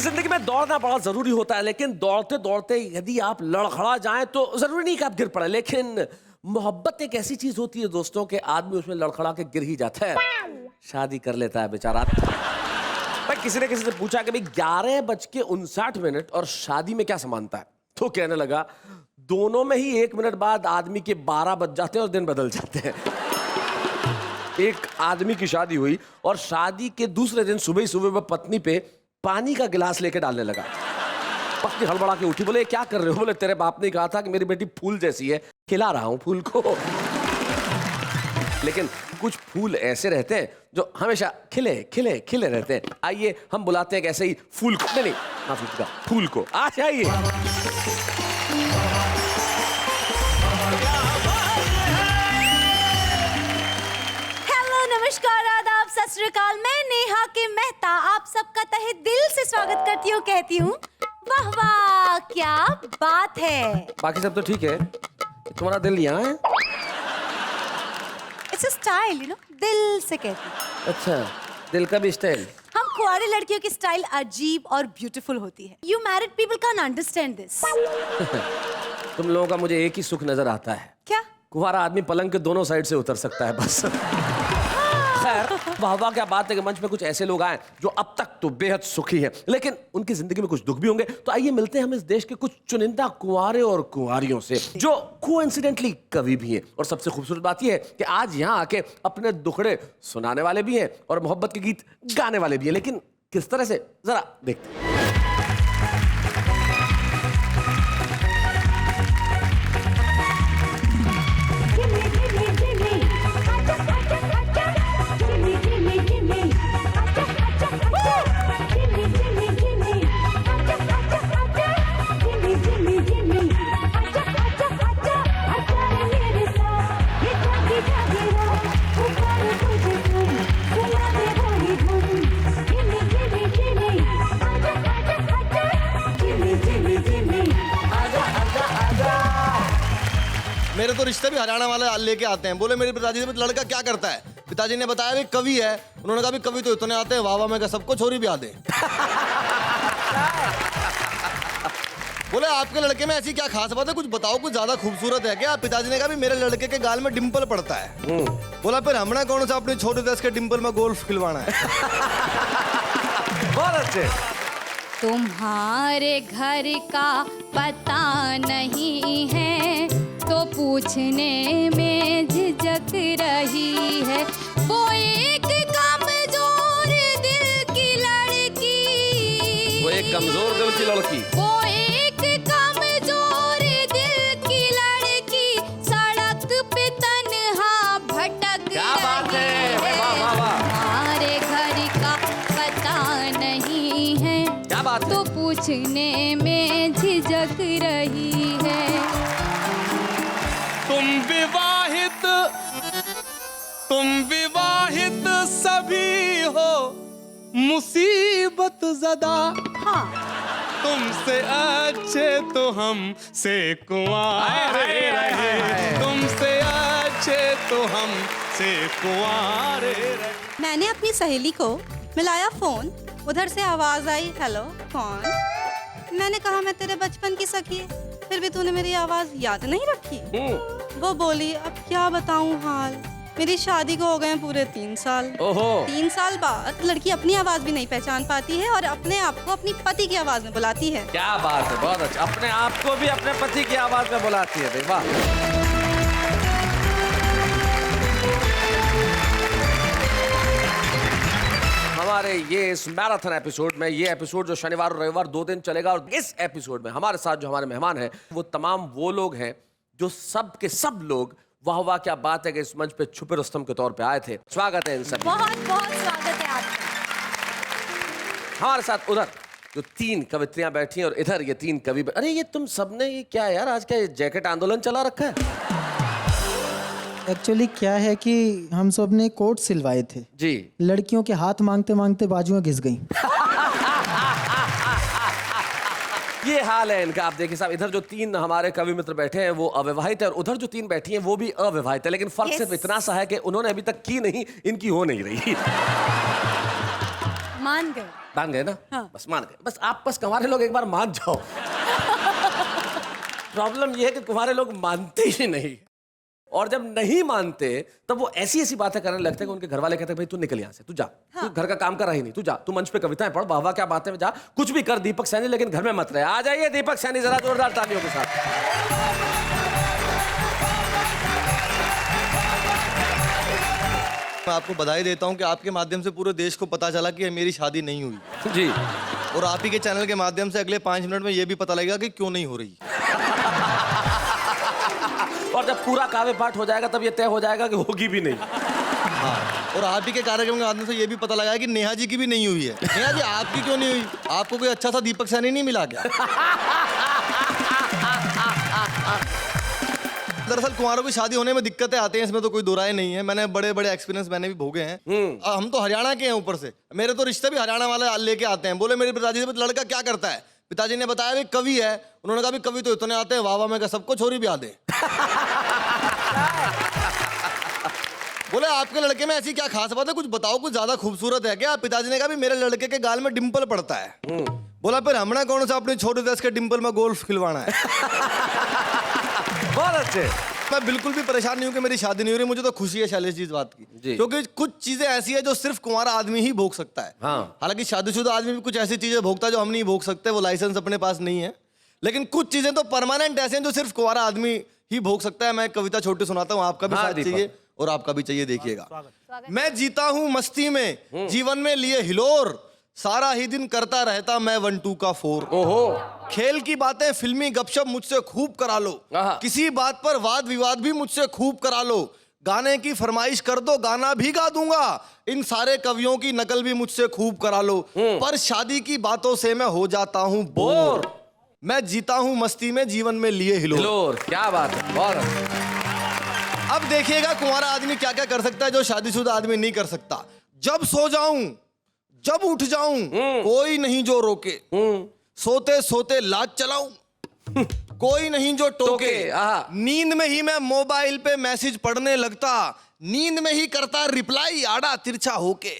जिंदगी में दौड़ना बड़ा जरूरी होता है, लेकिन दौड़ते दौड़ते यदि आप लड़खड़ा जाएं तो जरूरी नहीं कि आप गिर पड़े। लेकिन मोहब्बत एक ऐसी चीज होती है दोस्तों के आदमी उसमें लड़खड़ा के गिर ही जाता है, शादी कर लेता है बेचारा। भाई किसी ने किसी से पूछा कि भाई 11:59 और शादी में क्या समानता है, तो कहने लगा दोनों में ही 1 मिनट बाद आदमी के 12 बज जाते हैं और दिन बदल जाते हैं। एक आदमी की शादी हुई और शादी के दूसरे दिन सुबह ही सुबह वह पत्नी पे पानी का गिलास लेके डालने लगा। पत्नी हड़बड़ा के उठी, बोले क्या कर रहे हो? बोले तेरे बाप ने कहा था कि मेरी बेटी फूल जैसी है, खिला रहा हूं फूल को। लेकिन कुछ फूल ऐसे रहते हैं जो हमेशा खिले खिले खिले रहते हैं। आइए हम बुलाते हैं कि ऐसे ही फूल को, नहीं माफी, फूल को आ जाइए। नमस्कार, आदाब, सत श्री अकाल। मैं नेहा के मेहता आप सबका तहे दिल से स्वागत करती हूँ। कहती हूँ वाह वाह क्या बात है। बाकी सब तो ठीक है, तुम्हारा दिल यहाँ है। It's a style, you know, दिल से कहती हूँ। अच्छा, दिल का भी स्टाइल। हम कुंवारी लड़कियों की स्टाइल अजीब और ब्यूटीफुल होती है। You married people can understand this. तुम लोगों का मुझे एक ही सुख नजर आता है। क्या? कुंवारा आदमी पलंग के दोनों साइड से उतर सकता है बस। खैर, वाह वाह क्या बात है कि मंच में कुछ ऐसे लोग आए जो अब तक तो बेहद सुखी हैं, लेकिन उनकी जिंदगी में कुछ दुख भी होंगे। तो आइए मिलते हैं हम इस देश के कुछ चुनिंदा कुंवारे और कुंवारियों से जो कोइंसिडेंटली कवि भी हैं। और सबसे खूबसूरत बात यह है कि आज यहाँ आके अपने दुखड़े सुनाने वाले भी हैं और मोहब्बत के गीत गाने वाले भी हैं। लेकिन किस तरह से, जरा देखते हैं। मेरे तो रिश्ते भी हरियाणा वाले लेके आते हैं। बोले मेरे पिताजी से लड़का क्या करता है? पिताजी ने बताया भी कवि है। उन्होंने कहा भी कवि तो इतने आते हैं, वाह वाह में का सबको छोरी भी आते। बोले आपके लड़के में ऐसी क्या खास बात है, कुछ बताओ, कुछ ज्यादा खूबसूरत है क्या? पिताजी ने कहा भी मेरे लड़के के गाल में डिंपल पड़ता है। बोला फिर हमने कौन सा अपनी छोटी दस के डिंपल में गोल्फ खिलवाना है। बहुत अच्छे। तुम्हारे घर का पता नहीं है तो पूछने में झिझक रही है। वो एक कमजोर दिल की लड़की, वो एक कमजोर दिल की लड़की, वो एक कमजोर दिल की लड़की सड़क पे तन्हा भटक क्या बात है, रही वाह वाह वाह। तुम्हारे घर का पता नहीं है क्या बात है? तो पूछने में झिझक रही है। तुम विवाहित सभी हो मुसीबत ज़दा। हाँ। तुमसे अच्छे तो हम से कुंवारे रहे, तुमसे अच्छे तो हम से कुंवारे रहे। मैंने अपनी सहेली को मिलाया फोन, उधर से आवाज आई हेलो कौन? मैंने कहा मैं तेरे बचपन की सखी, फिर भी तूने मेरी आवाज याद नहीं रखी। वो बोली अब क्या बताऊं हाल, मेरी शादी को हो गए पूरे 3 साल। ओहो। 3 साल बाद लड़की अपनी आवाज भी नहीं पहचान पाती है और अपने आप को अपनी पति की आवाज में बुलाती है। क्या बात है, बहुत अच्छा। अपने आप को भी अपने पति की आवाज में बुलाती है। वाह। हमारे ये इस मैराथन एपिसोड में, ये एपिसोड जो शनिवार और रविवार 2 दिन चलेगा, और इस एपिसोड में हमारे साथ जो हमारे मेहमान हैं वो तमाम वो लोग हैं जो सब के सब लोग वाह वाह क्या बात है कि इस मंच पे छुपे रुस्तम के तौर पे आए थे। स्वागत है इन सब। बहुत बहुत स्वागत है आपका। हमारे साथ उधर जो 3 कवित्रियां बैठी हैं और इधर ये 3 कवि। अरे ये तुम सबने ये क्या यार, आज क्या जैकेट आंदोलन चला रखा है? एक्चुअली क्या है कि हम सब ने कोट सिलवाए थे जी। लड़कियों के हाथ मांगते मांगते बाजुएं घिस गई। ये हाल है इनका। आप देखिए साहब, इधर जो 3 हमारे कवि मित्र बैठे हैं वो अविवाहित है और उधर जो 3 बैठी हैं वो भी अविवाहित है। लेकिन फर्क सिर्फ इतना सा है कि उन्होंने अभी तक की नहीं, इनकी हो नहीं रही। मान गए। मान गए ना? हाँ। बस मान गए। बस आप बस कुंवारे लोग एक बार मान जाओ। प्रॉब्लम ये है कि कुंवारे लोग मानते ही नहीं, और जब नहीं मानते तब वो ऐसी ऐसी बातें करने लगते हैं कि उनके घर वाले कहते हैं भाई तू निकल यहाँ से, तू जा, तू घर का काम कर रही नहीं, तू जा, तू मंच पे कविताएं पढ़, वाह वाह क्या बातें में जा, कुछ भी कर दीपक सैनी, लेकिन घर में मत रहे। आ जाइए दीपक सैनी जरा जोरदार तालियों के साथ। मैं आपको बधाई देता हूँ कि आपके माध्यम से पूरे देश को पता चला कि मेरी शादी नहीं हुई, जी, और आप ही के चैनल के माध्यम से अगले 5 मिनट में ये भी पता लगेगा कि क्यों नहीं हो रही। और जब पूरा काव्य पाठ हो जाएगा तब ये तय हो जाएगा कि होगी भी नहीं। हाँ, और आप ही के कार्यक्रम के माध्यम से ये भी पता लगा है कि नेहा जी की भी नहीं हुई है। नेहा जी आपकी क्यों नहीं हुई? आपको कोई अच्छा सा दीपक सैनी नहीं मिला क्या? दरअसल कुंवारों की शादी होने में दिक्कतें आती हैं, इसमें तो कोई दो राय नहीं है। मैंने बड़े बड़े एक्सपीरियंस मैंने भी भोगे हैं। हम तो हरियाणा के हैं, ऊपर से मेरे तो रिश्ते भी हरियाणा वाले लेके आते हैं। बोले मेरे पिताजी से लड़का क्या करता है? पिताजी ने बताया भी कवि है। उन्होंने कहा भी कवि तो इतने आते हैं, वाह वाह, मैं कहा सबको छोरी भी आते। बोले आपके लड़के में ऐसी क्या खास बात है, कुछ बताओ, कुछ ज्यादा खूबसूरत है क्या? पिताजी ने कहा भी मेरे लड़के के गाल में डिंपल पड़ता है। बोला फिर हमने कौन सा अपनी छोटे दस के डिंपल में गोल्फ खिलवाना है। बहुत अच्छे। मैं बिल्कुल भी परेशान नहीं हूं कि मेरी शादी नहीं हो रही। मुझे तो खुशी है शैलेश जी इस बात की, क्योंकि कुछ चीजें ऐसी है जो सिर्फ कुंवारा आदमी ही भोग सकता है। हाँ। हालांकि शादीशुदा आदमी भी कुछ ऐसी चीजें भोगता है जो हम नहीं भोग सकते, वो लाइसेंस अपने पास नहीं है। लेकिन कुछ चीजें तो परमानेंट ऐसे हैं जो सिर्फ कुंवारा आदमी ही भोग सकता है। मैं कविता छोटी सुनाता हूँ, आपका भी हाँ, साथ दीपक। चाहिए और आपका भी चाहिए, देखिएगा। मैं जीता हूँ मस्ती में, जीवन में लिए हिलोर, सारा ही दिन करता रहता मैं 1 2 का 4। ओहो, खेल की बातें फिल्मी गपशप मुझसे खूब करा लो, आहा। किसी बात पर वाद विवाद भी मुझसे खूब करा लो, गाने की फरमाइश कर दो गाना भी गा दूंगा, इन सारे कवियों की नकल भी मुझसे खूब करा लो, पर शादी की बातों से मैं हो जाता हूँ बोर। मैं जीता हूँ मस्ती में, जीवन में लिए हिलोर। क्या बात है, बहुत। अब देखिएगा कुंवारा आदमी क्या क्या कर सकता है जो शादीशुदा आदमी नहीं कर सकता। जब सो जाऊं, जब उठ जाऊं, कोई नहीं जो रोके, सोते सोते लाज चलाऊं, कोई नहीं जो टोके, नींद में ही मैं मोबाइल पे मैसेज पढ़ने लगता, नींद में ही करता रिप्लाई आड़ा तिरछा होके,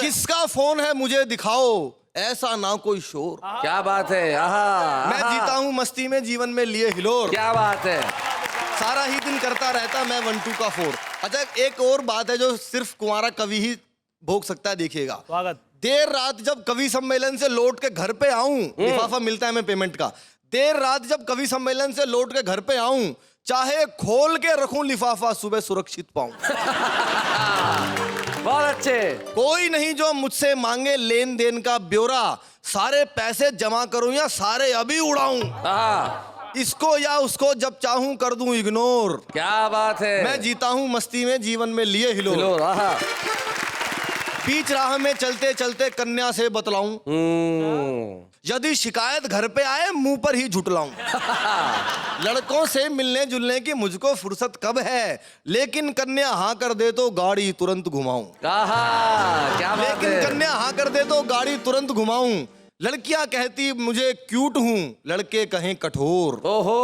किसका फोन है मुझे दिखाओ, ऐसा ना कोई शोर। क्या बात है, आहा, मैं जीता हूँ मस्ती में, जीवन में लिए हिलोर। क्या बात है। सारा ही दिन करता रहता मैं 1 2 का 4। अच्छा, एक और बात है जो सिर्फ कुंवारा कवि ही भोग सकता है, देखिएगा। देर रात जब कवि सम्मेलन से लौट के घर पे आऊं, लिफाफा मिलता है हमें पेमेंट का। देर रात जब कवि सम्मेलन से लौट के घर पे आऊं, चाहे खोल के रखूं लिफाफा, सुबह सुरक्षित पाऊं। बहुत अच्छे। कोई नहीं जो मुझसे मांगे लेन देन का ब्यौरा, सारे पैसे जमा करूं या सारे अभी उड़ाऊं, इसको या उसको जब चाहूं कर दूं इग्नोर। क्या बात है। मैं जीता हूं मस्ती में, जीवन में लिए हिलोर। बीच राह में चलते चलते कन्या से बतलाऊं, यदि शिकायत घर पे आए मुंह पर ही झुटलाऊं। लड़कों से मिलने जुलने की मुझको फुर्सत कब है, लेकिन कन्या हाँ कर दे तो गाड़ी तुरंत घुमाऊं। क्या बात लेकिन है। कन्या हाँ कर दे तो गाड़ी तुरंत घुमाऊं। लड़कियां कहती मुझे क्यूट हूं, लड़के कहें कठोर। ओहो,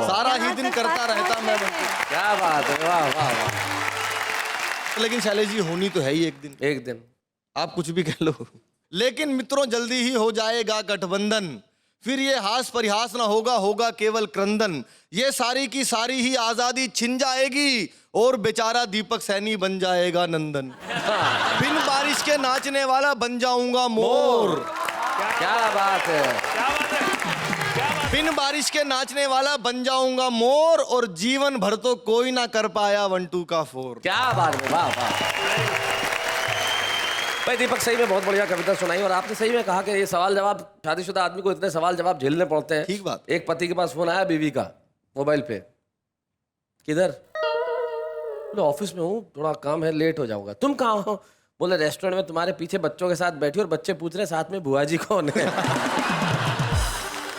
सारा ही दिन करता रहता मैं। क्या बात है, वाह वाह वाह। लेकिन शैलेश जी होनी तो है ही एक दिन। एक दिन आप कुछ भी कह लो, लेकिन मित्रों जल्दी ही हो जाएगा गठबंधन, फिर ये हास परिहास ना होगा, होगा केवल क्रंदन। ये सारी की सारी ही आजादी छिन जाएगी और बेचारा दीपक सैनी बन जाएगा नंदन। बिन बारिश के नाचने वाला बन जाऊंगा मोर। क्या बात है। बिन बारिश के नाचने वाला बन जाऊंगा मोर, और जीवन भर तो कोई ना कर पाया 1 2 का 4। क्या बात है, वाह वाह। भाई दीपक सही में बहुत बढ़िया कविता सुनाई, और आपने सही में कहा कि ये सवाल जवाब, शादीशुदा आदमी को इतने सवाल जवाब झेलने पड़ते हैं। ठीक बात। एक पति के पास फोन आया बीवी का मोबाइल पे, किधर? बोले ऑफिस में हूँ, थोड़ा काम है, लेट हो जाऊंगा। तुम कहाँ हो? बोले रेस्टोरेंट में तुम्हारे पीछे बच्चों के साथ बैठी, और बच्चे पूछ रहे साथ में बुआ जी कौन है।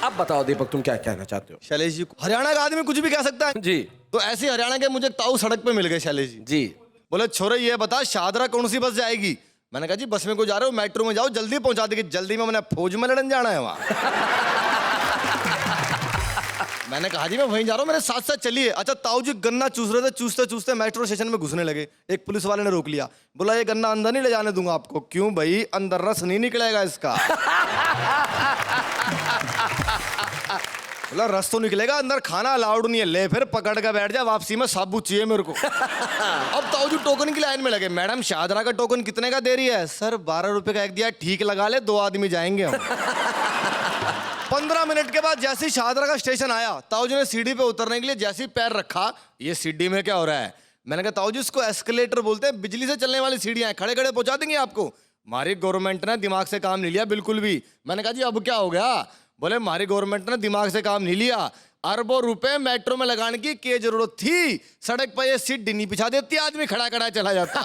अब बताओ दीपक तुम क्या कहना चाहते हो? शैलेश जी, हरियाणा का आदमी कुछ भी कह सकता है जी। तो ऐसे हरियाणा के मुझे ताऊ सड़क पे मिल गए शैलेश जी। जी। बोले छोरे ये बता शादरा कौन सी बस जाएगी? मैंने कहा जी बस में को जा रहे हो, मेट्रो में जाओ, जल्दी पहुंचा देगी। जल्दी में मैंने फौज में लड़न जाना है वहां। मैंने कहा जी मैं वहीं जा रहा हूँ, मेरे साथ साथ चलिए। अच्छा ताऊ जी गन्ना चूस रहे थे, चूसते चूसते मेट्रो स्टेशन में घुसने लगे। एक पुलिस वाले ने रोक लिया, बोला ये गन्ना अंदर नहीं ले जाने दूंगा आपको। क्यों भाई? अंदर रस नहीं निकलेगा इसका। बोला रस तो निकलेगा, अंदर खाना अलाउड नहीं है। ले फिर पकड़ के बैठ जा, वापसी में साबुत चाहिए मेरे को। अब ताऊ जी टोकन की लाइन में लगे। मैडम शाहदरा का टोकन कितने का दे रही है? सर 12 रुपए का एक दिया, ठीक लगा ले, 2 आदमी जाएंगे हम। 15 मिनट के बाद जैसे ही शाहदरा का स्टेशन आया, ताऊ जी ने सीढ़ी पे उतरने के लिए जैसे ही पैर रखा, ये सीढ़ी में क्या हो रहा है? मैंने कहा ताऊ जी इसको एस्केलेटर बोलते हैं, बिजली से चलने वाली सीढ़ियां हैं, खड़े खड़े पहुंचा देंगे आपको। हमारी गवर्नमेंट ने दिमाग से काम नहीं लिया बिल्कुल भी। मैंने कहा जी अब क्या हो गया? बोले हमारी गवर्नमेंट ने दिमाग से काम नहीं लिया, अरबों रुपए मेट्रो में लगाने की क्या जरूरत थी? सड़क पर ये सीट डिनी बिछा देती, आदमी खड़ा खड़ा चला जाता।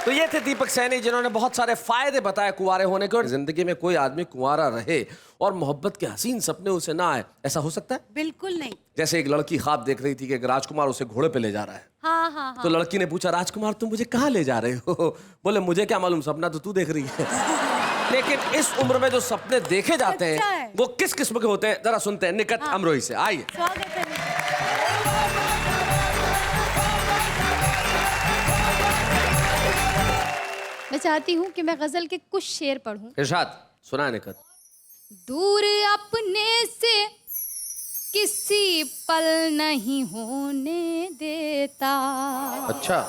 तो ये थे दीपक सैनी, जिन्होंने बहुत सारे फायदे बताए कुंवारे होने के, और जिंदगी में कोई आदमी कुंवारा रहे और मोहब्बत के हसीन सपने उसे ना आए, ऐसा हो सकता है? बिल्कुल नहीं। जैसे एक लड़की ख्वाब देख रही थी कि एक राजकुमार उसे घोड़े पे ले जा रहा है। हाँ हाँ हाँ। तो लड़की ने पूछा, राजकुमार तुम मुझे कहाँ ले जा रहे हो? बोले मुझे क्या मालूम, सपना तो तू देख रही है। लेकिन इस उम्र में जो सपने देखे जाते हैं वो किस किस्म के होते हैं, जरा सुनते हैं निकट अमरोही से। आइए। स्वागत है। मैं चाहती हूँ कि मैं गजल के कुछ शेर पढ़ूं। इरशाद सुना निकट। दूर अपने से किसी पल नहीं होने देता। अच्छा।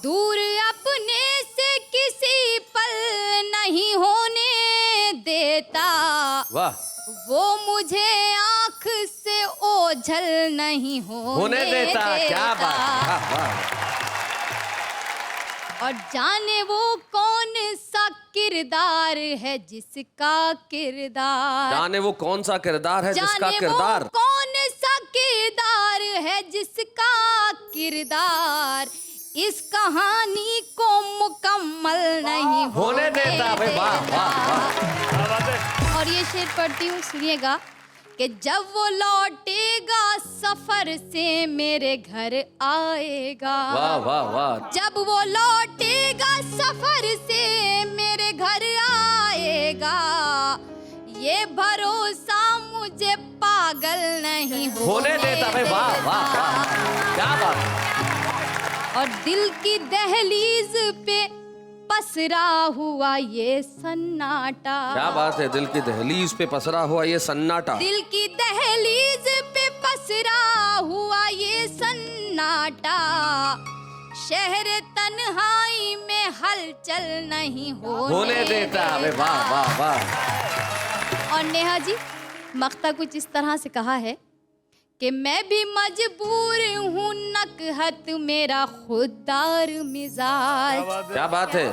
दूर अपने से किसी पल नहीं होने देता। वाह। वो मुझे आंख से ओझल नहीं होने देता। क्या बात है, वाह वाह। और जाने वो कौन सा किरदार है जिसका किरदार, जाने वो कौन सा किरदार है जिसका जाने किरदार, वो कौन सा किरदार है जिसका किरदार इस कहानी को मुकम्मल नहीं होने देता। भाई वाह वाह वाह। और ये शेर पढ़ती हूँ, सुनिएगा कि जब वो लौटेगा सफर से मेरे घर आएगा। वाह वाह वाह। जब वो लौटेगा सफर से मेरे घर आएगा, ये भरोसा मुझे पागल नहीं होने देता। भाई वाह वाह वाह, क्या बात। और दिल की दहलीज पे पसरा हुआ ये सन्नाटा। क्या बात है, दिल की दहलीज पे पसरा हुआ ये सन्नाटा। दिल की दहलीज पे पसरा हुआ ये सन्नाटा, शहर तन्हाई में हलचल नहीं होने देता। भाई वाह वाह वाह। और नेहा जी, मक्ता कुछ इस तरह से कहा है कि मैं भी मजबूर हूँ नकहत मेरा खुददार मिजाज। क्या बात है।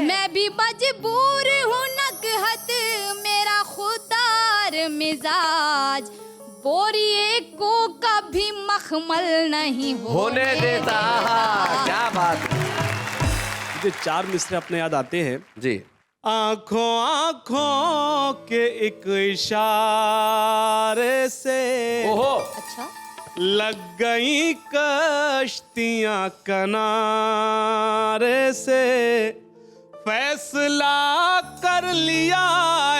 मैं भी मजबूर हूँ नकहत मेरा खुददार मिजाज, बोरिए को कभी मखमल नहीं होने देता। क्या बात। मुझे 4 मिसरे अपने याद आते हैं जी। आंखों आंखों के एक इशारे से ओहो। अच्छा। लग गई कश्तियां किनारे से, फैसला कर लिया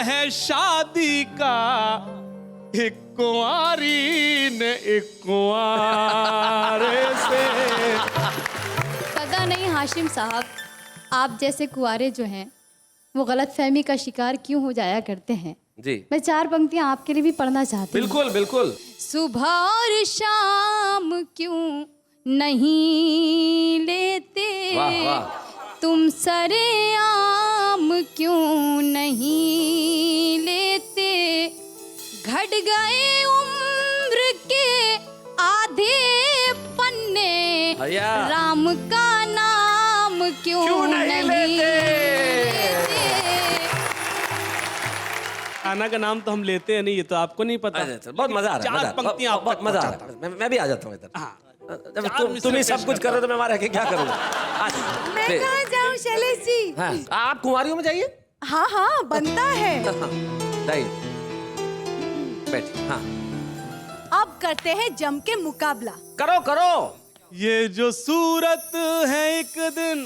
है शादी का, एक कुंवारी ने एक कुंवारे से। पता नहीं हाशिम साहब, आप जैसे कुंवारे जो हैं वो गलत फहमी का शिकार क्यों हो जाया करते हैं। जी। मैं 4 पंक्तियां आपके लिए भी पढ़ना चाहती हूँ। बिल्कुल बिल्कुल। सुबह और शाम क्यों नहीं लेते, वाह वाह। तुम सरेआम क्यों नहीं लेते, घट गए उम्र के आधे पन्ने, भैया। राम का नाम क्यों नहीं लेते। खाना का नाम तो हम लेते हैं नहीं, ये तो आपको नहीं पता। बहुत मजा आ रहा है। 4 पंक्तियां आप बहुत मजा आ रहा है। मैं भी आ जाता हूँ इधर। जब तुम ही सब कुछ कर रहे हो तो मैं वहाँ रह के क्या करूँगा। मैं कहाँ जाऊँ शैलेश जी? हाँ, आप कुंवारियों में जाइए। हाँ हाँ बनता है। जाइए बैठिए। हाँ अब करते हैं जम के मुकाबला। करो करो। ये जो सूरत है एक दिन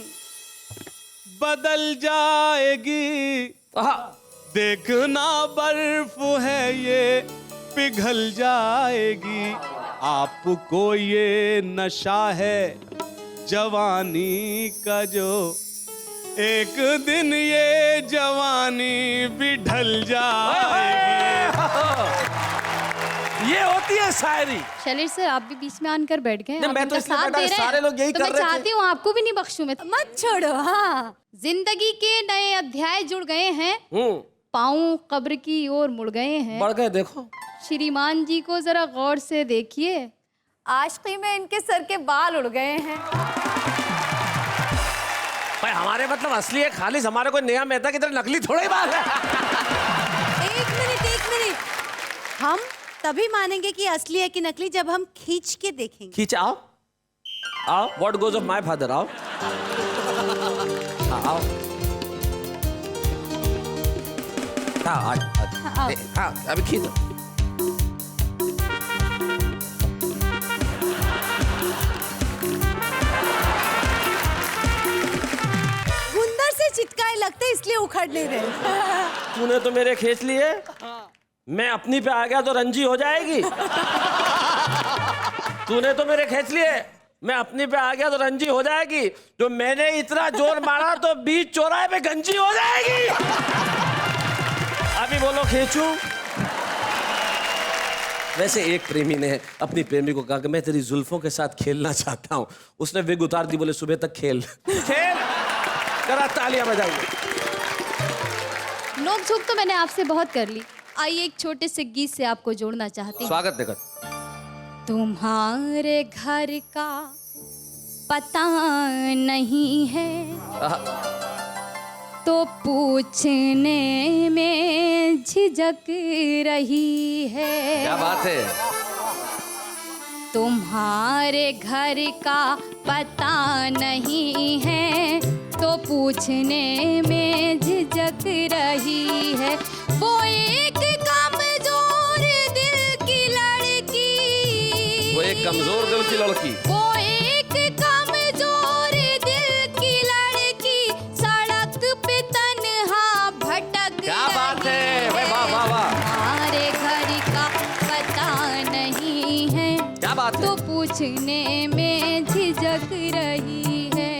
बदल जाएगी, देखना बर्फ है ये पिघल जाएगी। आपको ये नशा है जवानी का जो एक दिन ये जवानी भी ढल जाएगी। ये होती है शायरी। शैलेश सर, आप भी बीच में आकर बैठ गए। नहीं, आप मैं तो इनका इसलिए साथ बैठा, दे रहे सारे हैं। लोग यही तो कर मैं रहे थे। चाहती हूँ आपको भी नहीं बख्शूं मैं। मत छोड़ो। हाँ, जिंदगी के नए अध्याय जुड़ गए हैं, पाँव कब्र की ओर मुड़ गए हैं। बढ़ गए, देखो। श्रीमान जी को जरा गौर से देखिए, आशिकी में इनके सर के बाल उड़ गए हैं। भाई हमारे मतलब असली है खालिस, हमारे कोई नया मेहता की तरह नकली थोड़ा ही बात है। एक मिनट, हम तभी मानेंगे कि असली है कि नकली जब हम खींच के देखेंगे। खींच, आओ आओ, what goes off my father, आओ। हाँ, आओ। हाँ, हाँ, अभी खींच। गुंदर से चिटकाए लगते इसलिए उखड़ नहीं रहे। तूने तो मेरे खींच लिए, मैं अपनी पे आ गया तो रंजी हो जाएगी। तूने तो मेरे खींच लिए, मैं अपनी पे आ गया तो रंजी हो जाएगी। जो मैंने इतना जोर मारा तो बीच चौराहे पे गंजी हो जाएगी। अभी बोलो खींचूं? वैसे एक प्रेमी ने अपनी प्रेमी को कहा कि मैं तेरी जुल्फों के साथ खेलना चाहता हूँ। उसने विग उतार दी, बोले सुबह तक खेल। खेल करा, तालियां बजाइए। नोक झोंक तो मैंने आपसे बहुत कर ली। आइए एक छोटे से गीत से आपको जोड़ना चाहती हूँ। स्वागत देकर। तुम्हारे घर का पता नहीं है तो पूछने में झिझक रही है। क्या बात है। तुम्हारे घर का पता नहीं है तो पूछने में झिझक रही है। वो एक कमजोर दिल की लड़की, वो एक कमजोर दिल की लड़की, वो एक कमजोर दिल की लड़की सड़क पे तन्हा भटक क्या बात है। रही वाह वाह वाह। हमारे घर का पता नहीं है क्या बात है। तो पूछने में झिझक रही है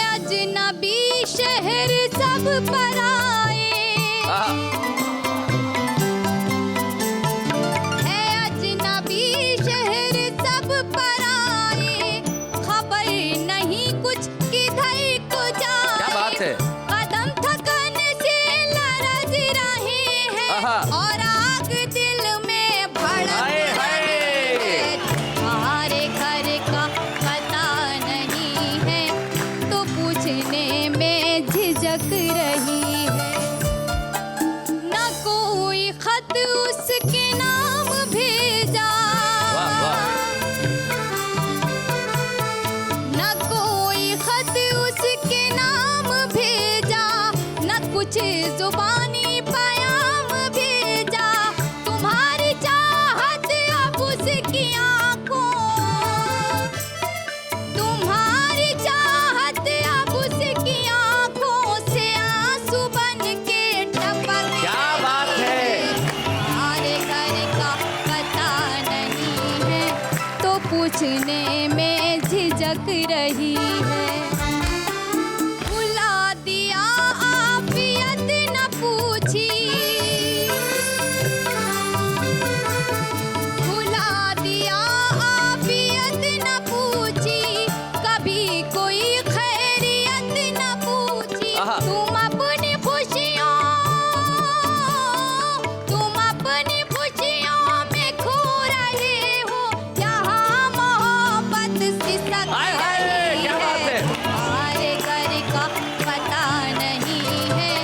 अजनबी शहर सब पराए, है अजनबी शहर सब पराए, खबर नहीं कुछ किधर को जाए। क्या बात है। कदम थकन से लरज रहे हैं और आग दिल में भड़क हाय, हाय। रही है। हमारे घर का पता नहीं है तो पूछने में झिझक रही है। न कोई खत उसके नाम भेजा, वाह वाह। न कोई खत उसके नाम भेजा, न कुछ जुबानी पैगाम भेजा। तुम्हारी चाहत अब उसकी आंखों, तुम्हारी चाहत अब उसकी आंखों से आंसू बन के टपक क्या बात है। हमारे घर का पता नहीं है तो पूछने में झिझक रही है। बुला दिया आफियत न पूछी, बुला दिया आफियत न पूछी, कभी कोई खैरियत न पूछी। आहा। तुम अपनी खुशियों, तुम अपनी खुशियों में खो रहे हो, यहाँ मोहब्बत सिसक हाय, हाय, रही क्या बात है। हमारे घर का पता नहीं है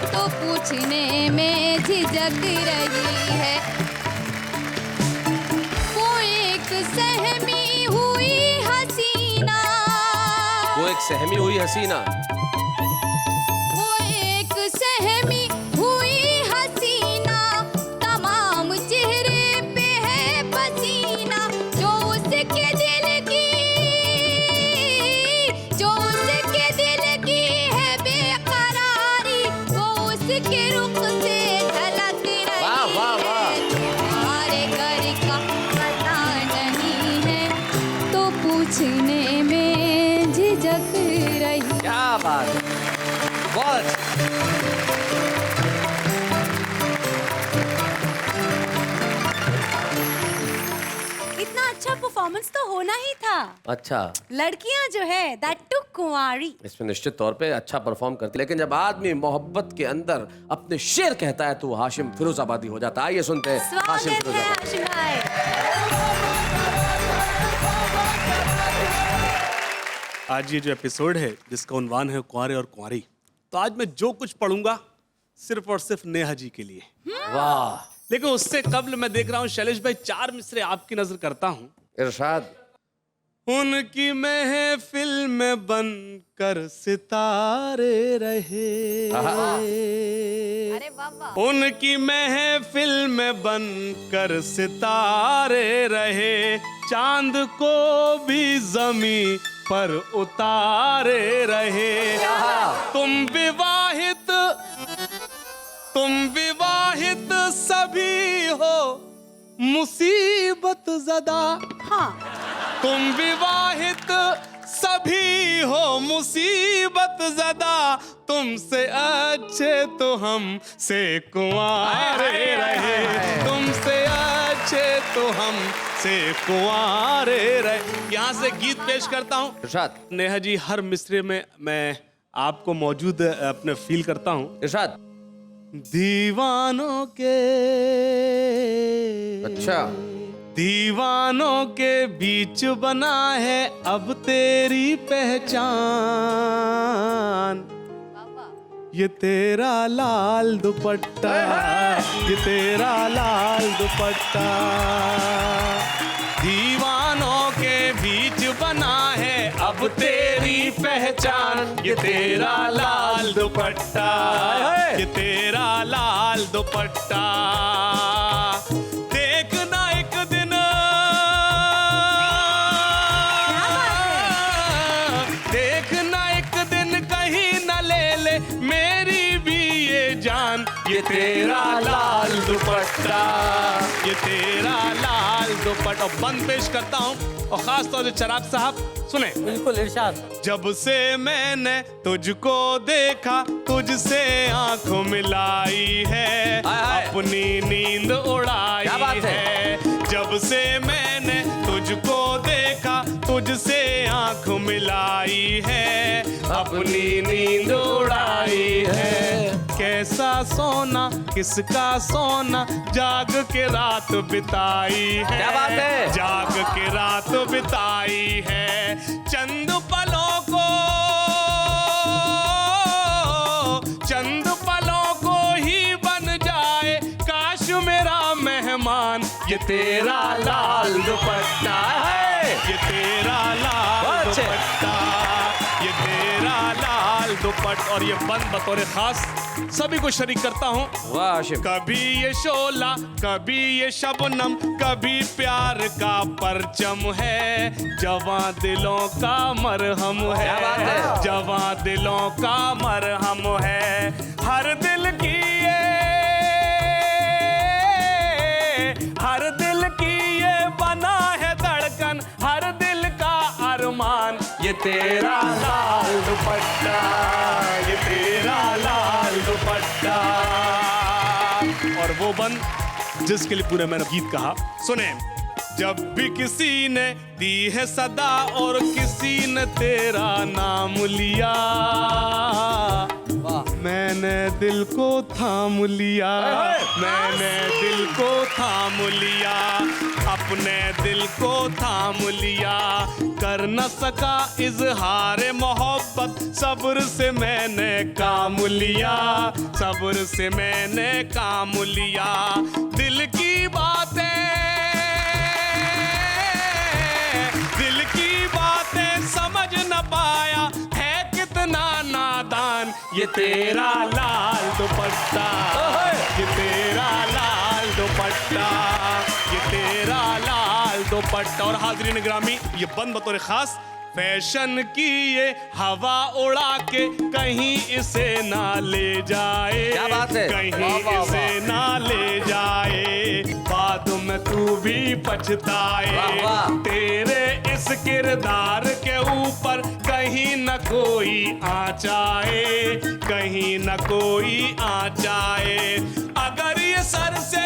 तो पूछने में झिझक रही है। वो एक सहमी हुई हसीना, वो एक सहमी हुई हसीना, वो एक सहमी हुई हसीना, तमाम चेहरे पे है पसीना। जो उसके दिल की, जो उसके दिल पूछने में झिझक रही। क्या बात है, बहुत अच्छा। इतना अच्छा परफॉर्मेंस तो होना ही था। अच्छा, लड़कियां जो है दैट टू कुंवारी। इसमें निश्चित तौर पे अच्छा परफॉर्म करती, लेकिन जब आदमी मोहब्बत के अंदर अपने शेर कहता है तो वो हाशिम फिरोजाबादी हो जाता है। आइए सुनते हैं हाशिम स्वागत है फिरोजाबादी। हाशिम भाई। आज ये जो एपिसोड है जिसका उन्वान है कुंवारे और कुंवारी, तो आज मैं जो कुछ पढ़ूंगा सिर्फ और सिर्फ नेहा जी के लिए। वाह, लेकिन उससे कबल मैं देख रहा हूँ शैलेश भाई, 4 मिसरे आपकी नजर करता हूँ। इरशाद। उनकी महफिल में बनकर सितारे रहे, अरे वाह। उनकी महफिल में बनकर सितारे रहे, चांद को भी जमी पर उतारे रहे। तुम विवाहित सभी हो मुसीबत ज़दा। हाँ, तुम विवाहित सभी हो मुसीबत ज़दा, तुमसे अच्छे तो हम से कुंवारे रहे, तुमसे अच्छे तो हम से कुंवारे रहे। यहाँ से गीत पेश करता हूँ। इरशाद। नेहा जी, हर मिसरे में मैं आपको मौजूद अपने फील करता हूँ। इरशाद। दीवानों के, अच्छा, दीवानों के बीच बना है अब तेरी पहचान, ये तेरा लाल दुपट्टा, ये तेरा लाल दुपट्टा। दीवानों के बीच बना है अब तेरी पहचान, ये तेरा लाल दुपट्टा, ये तेरा लाल दुपट्टा। देखना एक दिन, देखना एक दिन कहीं न ले ले मेरी भी ये जान, ये तेरा लाल दुपट्टा, ये तेरा लाल दुपट्टा। बंद पेश करता हूँ और खास तौर से चिराग साहब सुने। बिल्कुल इरशाद। जब से मैंने तुझको देखा, तुझसे आंखों मिलाई है, अपनी नींद उड़ाई है। जब से मैंने तुझको देखा, तुझसे आंख मिलाई है, अपनी नींद उड़ाई है। कैसा सोना किसका सोना, जाग के रात बिताई है। क्या बात है? जाग के रात बिताई है। चंद पलों को, चंद पलों को ही बन जाए काश मेरा मेहमान, ये तेरा लाल दुपट्टा है, ये तेरा लाल दुपट्टा, ये तेरा लाल दुपट्टा। और ये बंद बतौर खास सभी को शरीक करता हूँ। वाह हाशिम। कभी ये शोला, कभी ये शबनम, कभी प्यार का परचम है, जवां दिलों का मरहम है, जवां दिलों का मरहम है। हर दिल की ये, हर दिल की ये बना है धड़कन, हर दिल का अरमान, ये तेरा लाल दुपट्टा, ये तेरा लाल दुपट्टा। और वो बंद जिसके लिए पूरे मैंने गीत कहा, सुने। जब भी किसी ने दी है सदा और किसी ने तेरा नाम लिया, मैंने दिल को थाम लिया, मैंने दिल को थाम लिया, अपने दिल को थाम लिया। कर न सका इजहार मोहब्बत, सब्र से मैंने काम लिया, सब्र से मैंने काम लिया। दिल की बातें, दिल की बातें समझ न पाया, है कितना नादान, ये तेरा लाल दुपट्टा, ये तेरा लाल दुपट्टा, ये तेरा लाल दुपट्टा। और हाज़रीन ग्रामी, ये बंद बतौर खास फैशन की ये हवा उड़ा के कहीं इसे ना ले जाए, क्या बात है? कहीं इसे ना ले जाए, बाद में तू भी पछताए। तेरे इश्क किरदार के ऊपर कहीं न कोई आँच आए, कहीं न कोई आँच आए। अगर ये सर से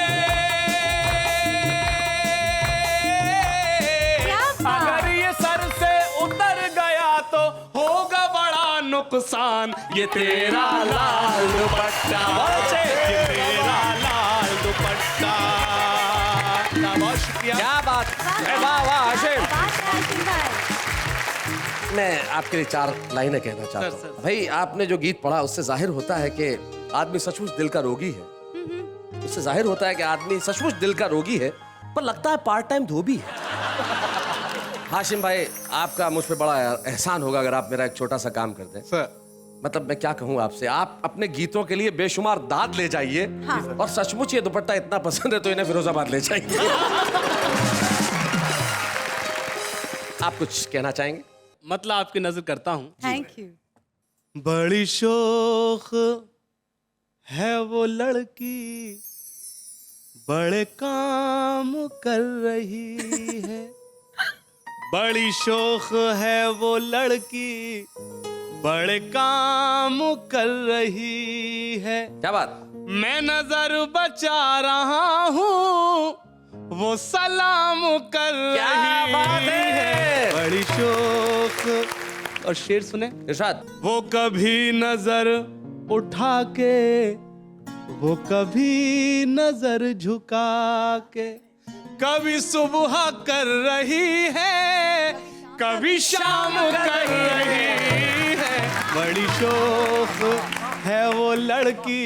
उतर गया तो होगा बड़ा नुकसान। ये तेरा लाल दुपट्टा, ये तेरा लाल दुपट्टा। बहुत शुक्रिया। क्या बात, वाह वाह हाशिम। मैं आपके लिए 4 लाइनें कहना चाहता हूँ। भाई आपने जो गीत पढ़ा उससे जाहिर होता है कि आदमी सचमुच दिल का रोगी है। उससे जाहिर होता है कि आदमी सचमुच दिल का रोगी है, पर लगता है पार्ट टाइम धोबी है। हाशिम भाई, आपका मुझ पे बड़ा एहसान होगा अगर आप मेरा एक छोटा सा काम कर दें। सर मतलब मैं क्या कहूँ आपसे, आप अपने गीतों के लिए बेशुमार दाद ले जाइए। हाँ। और सचमुच ये दुपट्टा इतना पसंद है तो इन्हें फिरोजाबाद ले जाइए। आप कुछ कहना चाहेंगे? मतलब आपकी नजर करता हूँ। Thank you. बड़ी शोख है वो लड़की, बड़े काम कर रही है। बड़ी शोख है वो लड़की, बड़े काम कर रही है। क्या बात? मैं नजर बचा रहा हूँ, वो सलाम कर क्या रही बात है? बड़ी शोख। और शेर सुने। इरशाद। वो कभी नजर उठा के, वो कभी नजर झुका के, कभी सुबह कर रही है, कभी शाम कर रही है। बड़ी शौक है वो लड़की,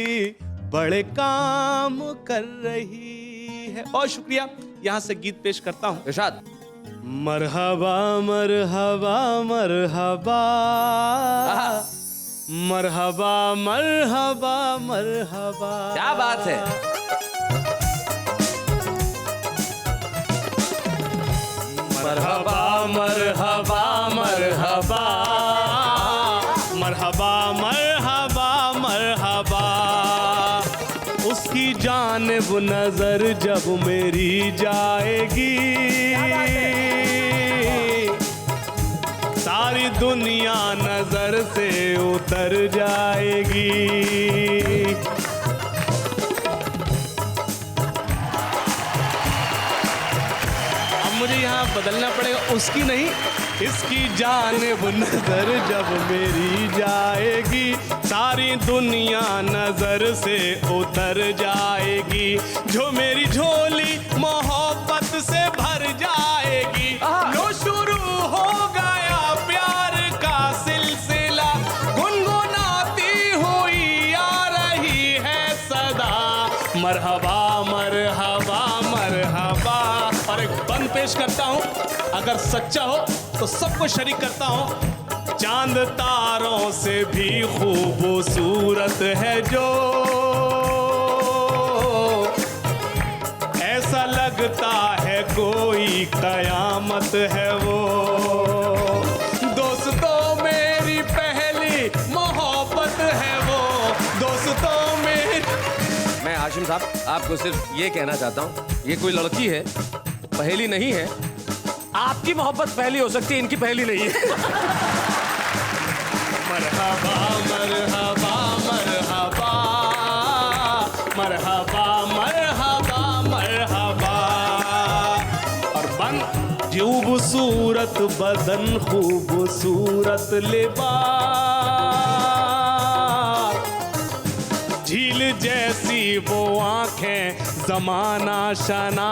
बड़े काम कर रही है। बहुत शुक्रिया। यहाँ से गीत पेश करता हूँ। इरशाद। मरहबा मरहबा मरहबा, मरहबा मरहबा मरहबा। क्या बात है? मरहबा मरहबा मरहबा, मरहबा मरहबा मरहबा। उसकी जानिब नजर जब मेरी जाएगी, सारी दुनिया नजर से उतर जाएगी। मुझे यहाँ बदलना पड़ेगा, उसकी नहीं, इसकी जानिब नजर जब मेरी जाएगी, सारी दुनिया नजर से उतर जाएगी। जो मेरी झोली मोहब्बत से भर जाएगी, लो शुरू हो गया प्यार का सिलसिला, गुनगुनाती हुई आ रही है सदा। मरहबा मरहबा मरहबा। और एक बंद पेश करता हूँ, अगर सच्चा हो तो सबको शरीक करता हूँ। चांद तारों से भी खूबसूरत है जो, ऐसा लगता है कोई कयामत है वो। दोस्तों मेरी पहली मोहब्बत है वो, दोस्तों मेरी। मैं हाशिम साहब आपको सिर्फ ये कहना चाहता हूँ, ये कोई लड़की है, पहली नहीं है। आपकी मोहब्बत पहली हो सकती है, इनकी पहली नहीं है। मरहबा मरहबा मरहबा, मरहबा मरहबा मरहबा। और बंद। खूबसूरत बदन खूबसूरत लिबास, झील जैसी वो आंखें जमाना शना,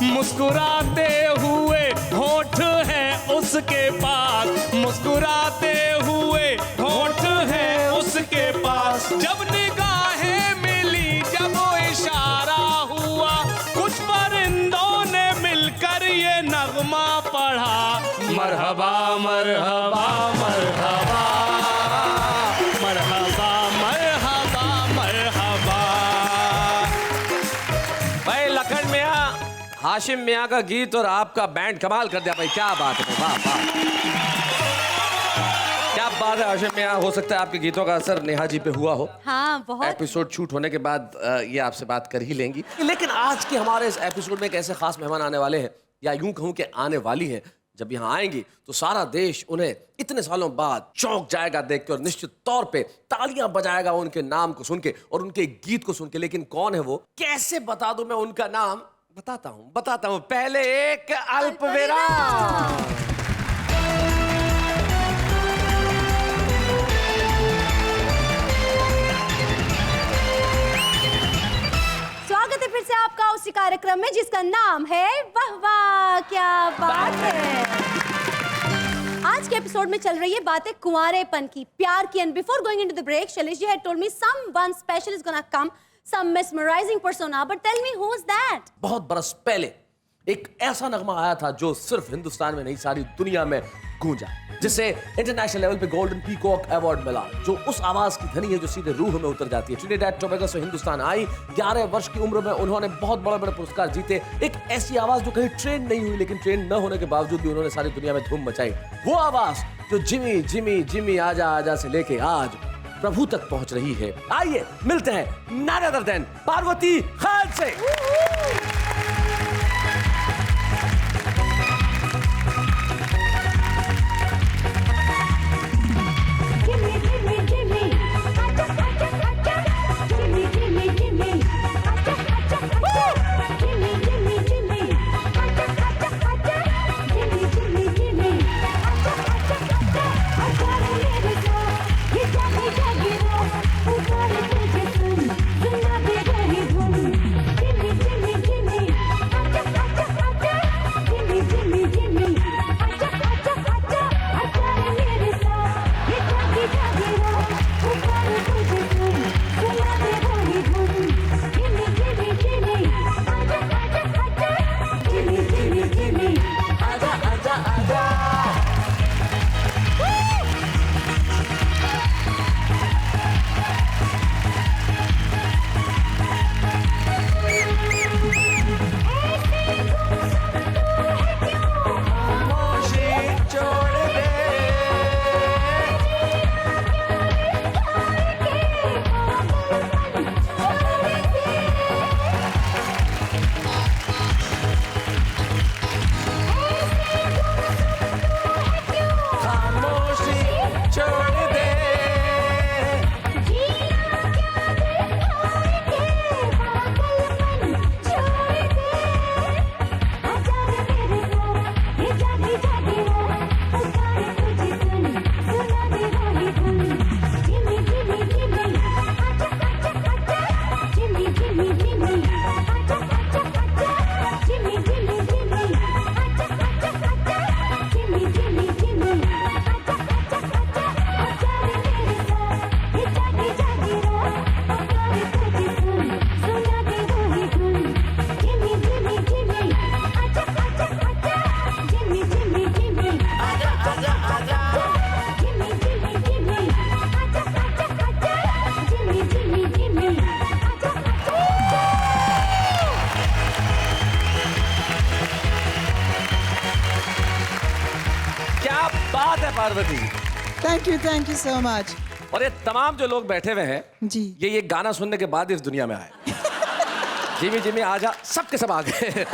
मुस्कुराते हुए होठ हैं उसके पास, मुस्कुराते हुए होठ हैं उसके पास। जब निगाहें मिली, जब वो इशारा हुआ, कुछ परिंदों ने मिलकर ये नगमा पढ़ा। मरहबा मरहबा मरहबा, मरहबा मरहबा मरहबा। भाई लखन मियां, हाशिम मियां का गीत और आपका बैंड कमाल कर दिया भाई, क्या बात है, वाह वाह, क्या बात है हाशिम मियां। हो सकता है आपके गीतों का असर नेहा जी पे हुआ हो। हाँ बहुत। एपिसोड शूट होने के बाद ये आपसे बात कर ही लेंगी। लेकिन आज के हमारे इस एपिसोड में एक ऐसे खास मेहमान आने वाले हैं या यूं कहूं कि आने वाली हैं, जब यहाँ आएंगी तो सारा देश उन्हें इतने सालों बाद चौंक जाएगा देख के और निश्चित तौर पे तालियां बजाएगा उनके नाम को सुन के और उनके गीत को सुन के। लेकिन कौन है वो, कैसे बता दूं मैं उनका नाम? बताता हूं। पहले एक अल्पविराम। स्वागत है फिर से आपका उसी कार्यक्रम में जिसका नाम है वाह वाह क्या बात है। आज के एपिसोड में चल रही है बातें कुंवारेपन की, प्यार की। And before going into the break, Shailesh ji had told me someone special is gonna come, some mesmerising persona, but tell me who is that? बहुत बरस पहले एक ऐसा नगमा आया था जो सिर्फ हिंदुस्तान में नहीं सारी दुनिया में गूंजा, जिसे इंटरनेशनल लेवल पे गोल्डन पीकॉक अवार्ड मिला, जो उस आवाज की धनी है जो सीधे रूह में उतर जाती है। ट्रिनिडाद टोबैगो से हिंदुस्तान आई, 11 वर्ष की उम्र में उन्होंने बहुत बड़े बड़े पुरस्कार जीते। एक ऐसी आवाज जो कहीं ट्रेन नहीं हुई, लेकिन ट्रेन न होने के बावजूद भी उन्होंने सारी दुनिया में धूम मचाई। वो आवाज जो जिमी जिमी जिमी आजा आजा से लेके आज प्रभु तक पहुंच रही है। आइए मिलते हैं none other than Parvati Khan से। Parvati, thank you so much. और ये तमाम जो लोग बैठे हुए हैं जी, ये गाना सुनने के बाद इस दुनिया में आए। जिमी जिमी आजा, सबके सब आ गए।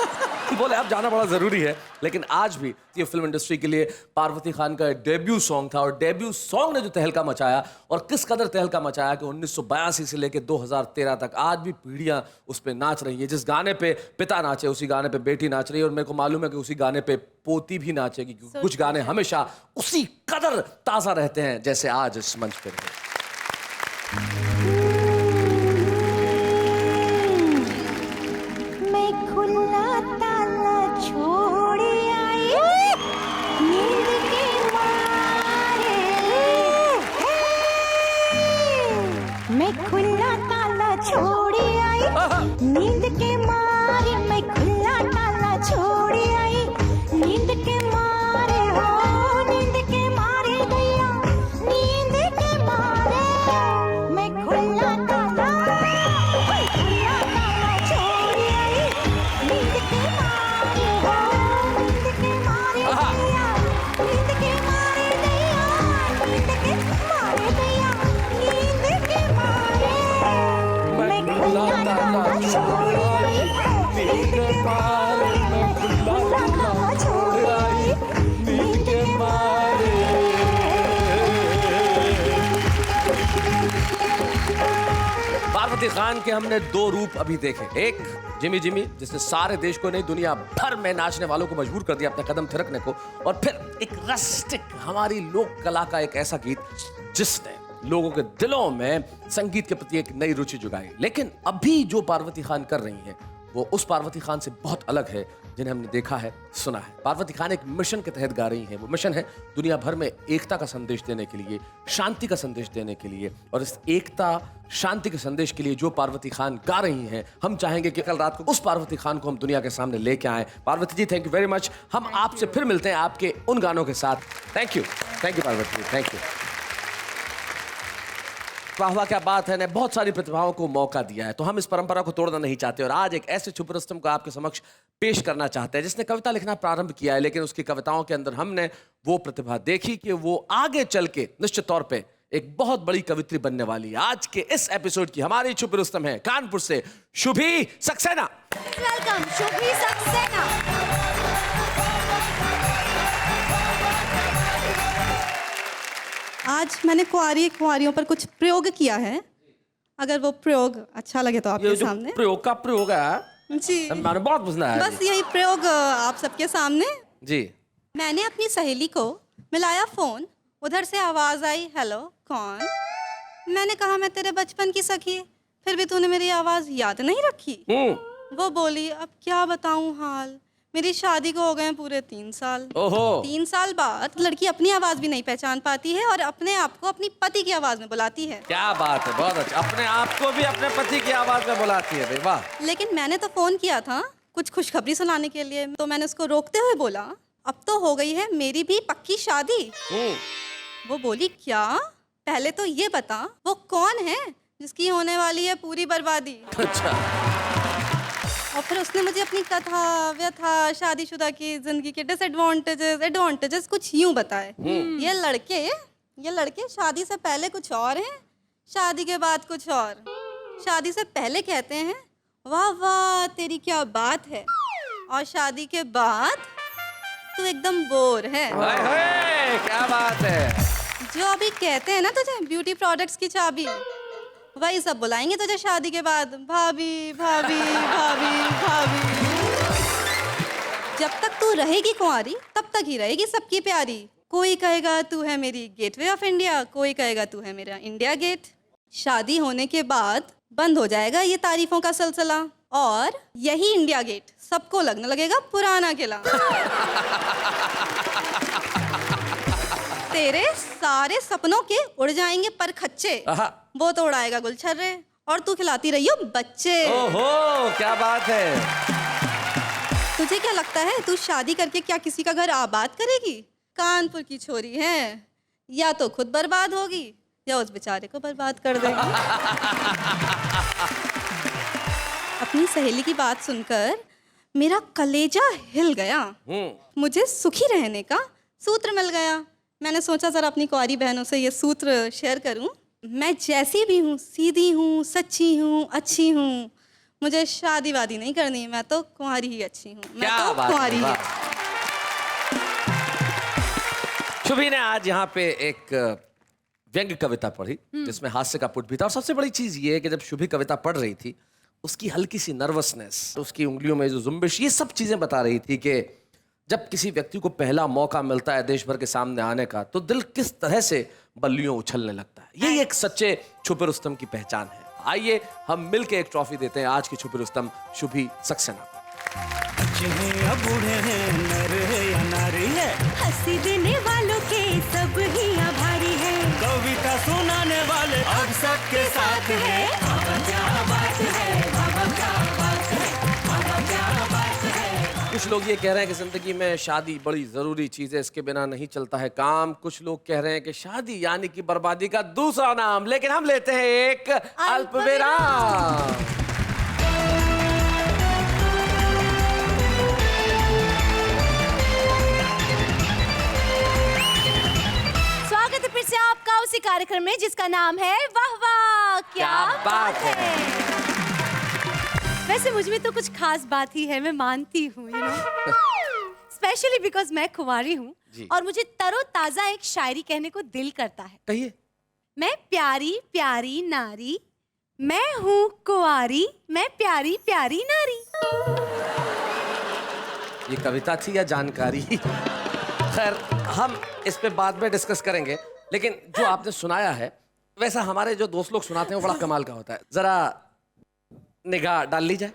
बोले अब जाना बड़ा जरूरी है, लेकिन आज भी ये फिल्म इंडस्ट्री के लिए पार्वती खान का डेब्यू सॉन्ग था। और डेब्यू सॉन्ग ने जो तहलका मचाया, और किस कदर तहलका मचाया कि 1982 से लेकर 2013 तक आज भी पीढ़ियां उस पे नाच रही है। जिस गाने पे पिता नाचे उसी गाने पे बेटी नाच रही है, और मेरे को मालूम है कि उसी गाने पे पोती भी नाचेगी, क्योंकि कुछ गाने हमेशा उसी कदर ताजा रहते हैं जैसे आज इस मंच पे रहे। नींद के मारे मैं खुला ताला छोड़ी आई, नींद के मारे हो, नींद के मारे गया, नींद के मारे मैं खुला ताला छोड़ी आई, नींद के मारे हो, नींद के मारे गया, नींद के मारे गया, नींद के मारे गया, नींद के मारे मैं खुला ताला छोड़ी आई, नींद के मारे मैं खुला ताला खान के हमने दो रूप अभी देखे। एक जिमी जिमी, जिसने सारे देश को नहीं दुनिया भर में नाचने वालों को मजबूर कर दिया अपने कदम थिरकने को। और फिर एक रस्टिक, हमारी लोक कला का एक ऐसा गीत जिसने लोगों के दिलों में संगीत के प्रति एक नई रुचि जुगाई। लेकिन अभी जो पार्वती खान कर रही हैं वो उस पार्वती खान से बहुत अलग है जिन्हें हमने देखा है, सुना है। पार्वती खान एक मिशन के तहत गा रही हैं। वो मिशन है दुनिया भर में एकता का संदेश देने के लिए, शांति का संदेश देने के लिए। और इस एकता शांति के संदेश के लिए जो पार्वती खान गा रही हैं, हम चाहेंगे कि कल रात को उस पार्वती खान को हम दुनिया के सामने लेके आए। Parvati ji, thank you very much. हम आपसे फिर मिलते हैं आपके उन गानों के साथ। Thank you Parvati ji, thank you. वाह वाह, क्या बात है। ने बहुत सारी प्रतिभाओं को मौका दिया है, तो हम इस परंपरा को तोड़ना नहीं चाहते। और आज एक ऐसे छुपे रुस्तम को आपके समक्ष पेश करना चाहते हैं जिसने कविता लिखना प्रारंभ किया है, लेकिन उसकी कविताओं के अंदर हमने वो प्रतिभा देखी कि वो आगे चल के निश्चित तौर पे एक बहुत बड़ी कवित्री बनने वाली है। आज के इस एपिसोड की हमारी छुपे रुस्तम है कानपुर से शुभी सक्सेना। वेलकम शुभी सक्सेना। आज मैंने कुंवारियों पर कुछ प्रयोग किया है। अगर वो प्रयोग अच्छा लगे तो ये आपके जो सामने। प्रयोग का प्रयोग है जी, मैंने बहुत पसंद आया बस यही प्रयोग आप सबके सामने। जी। मैंने अपनी सहेली को मिलाया फोन, उधर से आवाज आई, हेलो कौन। मैंने कहा मैं तेरे बचपन की सखी, फिर भी तूने मेरी आवाज याद नहीं रखी। वो बोली अब क्या बताऊं हाल, मेरी शादी को हो गए पूरे 3 साल। ओहो। 3 साल बाद लड़की अपनी आवाज भी नहीं पहचान पाती है और अपने आप को अपनी पति की आवाज में बुलाती है। क्या बात है, बहुत अच्छा। अपने आप को भी अपने पति की आवाज में बुलाती है, वाह। लेकिन मैंने तो फोन किया था कुछ खुशखबरी सुनाने के लिए, तो मैंने उसको रोकते हुए बोला अब तो हो गई है मेरी भी पक्की शादी। वो बोली क्या, पहले तो ये बता वो कौन है जिसकी होने वाली है पूरी बर्बादी। अच्छा। और फिर उसने मुझे अपनी कथा व्यथा शादीशुदा की जिंदगी के डिसएडवांटेजेस एडवांटेजेस कुछ यूं बताए। ये लड़के शादी से पहले कुछ और हैं, शादी के बाद कुछ और। शादी से पहले कहते हैं वाह वाह तेरी क्या बात है, और शादी के बाद तू एकदम बोर है। क्या बात है। जो अभी कहते हैं ना तुझे ब्यूटी प्रोडक्ट्स की चाबी, वही सब बुलाएंगे तुझे शादी के बाद, भाभी भाभी भाभी भाभी। जब तक तू रहेगी कुंवारी तब तक ही रहेगी सबकी प्यारी। कोई कहेगा तू है मेरी गेटवे ऑफ इंडिया, कोई कहेगा तू है मेरा इंडिया गेट। शादी होने के बाद बंद हो जाएगा ये तारीफों का सिलसिला, और यही इंडिया गेट सबको लगने लगेगा पुराना किला। तेरे सारे सपनों के उड़ जाएंगे पर खच्चे, वो तो उड़ाएगा गुलछर्रे, और तू खिलाती रही हो बच्चे। ओहो, क्या बात है। तुझे क्या लगता है तू शादी करके क्या किसी का घर आबाद करेगी? कानपुर की छोरी है, या तो खुद बर्बाद होगी या उस बेचारे को बर्बाद कर देगी। अपनी सहेली की बात सुनकर मेरा कलेजा हिल गया। मुझे सुखी रहने का सूत्र मिल गया। मैंने सोचा जरा अपनी कुंवारी बहनों से ये सूत्र शेयर करूं। मैं जैसी भी हूँ, सीधी हूँ, सच्ची हूँ, अच्छी हूँ, मुझे शादी वादी नहीं करनी, मैं तो कुंवारी ही अच्छी हूँ, मैं तो कुंवारी ही। शुभी ने आज यहाँ पे एक व्यंग्य कविता पढ़ी जिसमें हास्य का पुट भी था। और सबसे बड़ी चीज ये है कि जब शुभी कविता पढ़ रही थी उसकी हल्की सी नर्वसनेस, उसकी उंगलियों में जो जुम्बिश, ये सब चीजें बता रही थी कि जब किसी व्यक्ति को पहला मौका मिलता है देश भर के सामने आने का तो दिल किस तरह से बल्लियों उछलने लगता है। यही एक सच्चे छुपे रुस्तम की पहचान है। आइए हम मिलके एक ट्रॉफी देते हैं आज की छुपे रुस्तम शुभी सक्सेना। बच्चे हैं या बूढ़े हैं, नर है या नारी है, हंसी देने वालों के सब ही आभारी है, कविता सुनाने वाले अब सबके साथ है। बाबा क्या बात है, बाबा क्या बात है, बाबा क्या बात है। कुछ लोग ये कह रहे हैं कि जिंदगी में शादी बड़ी जरूरी चीज है, इसके बिना नहीं चलता है काम। कुछ लोग कह रहे हैं कि शादी यानी कि बर्बादी का दूसरा नाम। लेकिन हम लेते हैं एक अल्पविराम। स्वागत है फिर से आपका उसी कार्यक्रम में जिसका नाम है वाह वाह क्या बात है। वैसे मुझ में तो कुछ खास बात ही है, मैं मानती हूँ, यू नो, स्पेशली बिकॉज मैं कुंवारी हूँ और मुझे तरोताजा एक शायरी कहने को दिल करता है। कहिए। मैं प्यारी प्यारी नारी, मैं हूँ कुंवारी, मैं प्यारी प्यारी नारी। ये कविता थी या जानकारी? खैर, हम इस पे बाद में डिस्कस करेंगे, लेकिन जो आपने सुनाया है वैसा हमारे जो दोस्त लोग सुनाते हैं वो बड़ा कमाल का होता है। जरा निगाह डाल ली जाए।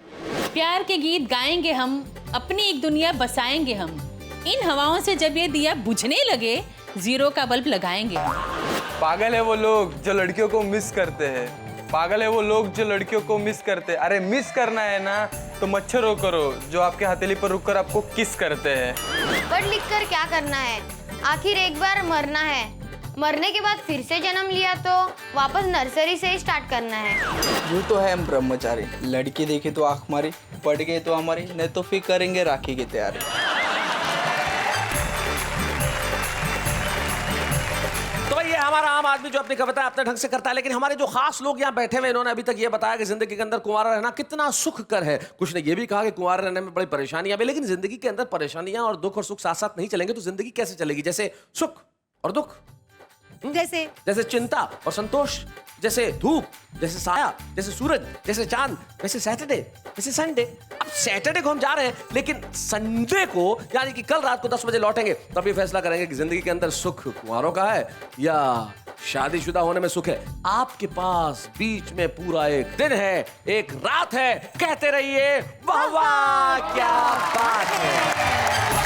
प्यार के गीत गाएंगे हम, अपनी एक दुनिया बसाएंगे हम। इन हवाओं से जब ये दिया बुझने लगे, जीरो का बल्ब लगाएंगे हम। पागल है वो लोग जो लड़कियों को मिस करते हैं। पागल है वो लोग जो लड़कियों को मिस करते हैं। अरे मिस करना है ना तो मच्छरों करो जो आपके हथेली पर रुककर आपको किस करते हैं। पढ़ लिख कर क्या करना है, आखिर एक बार मरना है। मरने के बाद फिर से जन्म लिया तो वापस नर्सरी से ही स्टार्ट करना है। यूँ तो है हम ब्रह्मचारी, लड़की देखी तो आँख मारी, पड़ गए तो हमारी, नहीं तो फिर करेंगे राखी की तैयारी। तो भाई ये हमारा आम आदमी जो अपनी कविता अपने ढंग से करता है, लेकिन हमारे जो खास लोग यहाँ बैठे हुए इन्होंने अभी तक ये बताया कि जिंदगी के अंदर कुंवारा रहना कितना सुखकर है। कुछ ने ये भी कहा कि कुंवारा रहने में बड़ी परेशानियां भी, लेकिन जिंदगी के अंदर परेशानियां और दुख और सुख साथ साथ नहीं चलेंगे तो जिंदगी कैसे चलेगी? जैसे सुख और दुख, जैसे चिंता और संतोष, जैसे धूप, जैसे साया, जैसे सूरज, जैसे चांद, जैसे सैटरडे, जैसे संडे। अब सैटरडे को हम जा रहे हैं, लेकिन संडे को यानी कि कल रात को 10 बजे लौटेंगे, तब ये फैसला करेंगे कि जिंदगी के अंदर सुख कुंवारों का है या शादीशुदा होने में सुख है। आपके पास बीच में पूरा एक दिन है, एक रात है। कहते रहिए वाह वाह क्या बात है।